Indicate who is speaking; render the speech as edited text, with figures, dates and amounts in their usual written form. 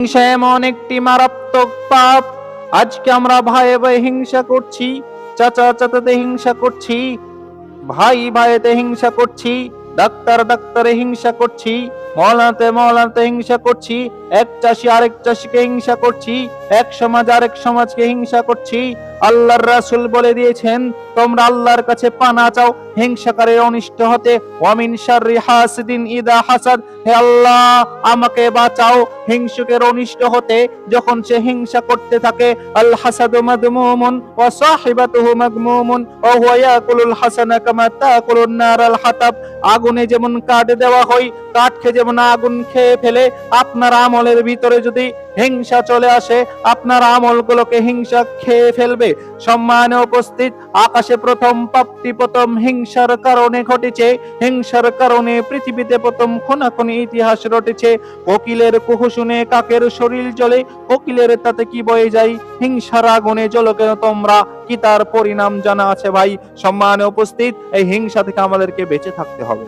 Speaker 1: হিংসা এমন একটি মারাত্মক পাপ। আজকে আমরা ভাইয়ে ভাই হিংসা করছি, চাচা চাচাতে হিংসা করছি, ভাই ভাইতে হিংসা করছি, ডাক্তার ডাক্তারে হিংসা করছি, মৌলানাতে মৌলানাতে হিংসা করছি, এক চাষি আরেক চাষিকে হিংসা করছি, এক সমাজ আরেক সমাজকে হিংসা করছি। আল্লাহর রাসূল বলে দিয়েছেন, তোমরা আল্লাহর কাছে পানা চাও হিংসাকারীর অনিষ্ট হতে। ওয়ামিন শাররি হাসিদিন ইদা হাসাদ, হে আল্লাহ আমাকে বাঁচাও হিংসুকের অনিষ্ট হতে যখন সে হিংসা করতে থাকে। আল হাসাদু মাদমুমুন ওয়া সাহিবাতুহু মাগমুমুন ওয়া হুয়া ইয়াকুলুল হাসানা কামা তাকুলুন নারাল হাতাব। আগুনে যেমন কাঠ দেওয়া হয়, কাঠকে যেমন আগুন খেয়ে ফেলে, আপনার আমলের ভিতরে যদি হিংসা চলে আসে আপনার আমলগুলোকে হিংসা খেয়ে ফেলবে। সম্মানে উপস্থিত, আকাশে প্রথম পাপটি প্রথম হিংসার কারণে ঘটেছে। হিংসার কারণে পৃথিবীতে প্রথম খুনাখুনি ইতিহাস রটেছে। কোকিলের কুহু শুনে কাকের শরীর জ্বলে, কোকিলের তাতে কি বয়ে যায়? হিংসার আগুনে জ্বলো কেন তোমরা? কি তার পরিণাম জানা আছে ভাই? সম্মানে উপস্থিত, এই হিংসা থেকে আমাদেরকে বেঁচে থাকতে হবে।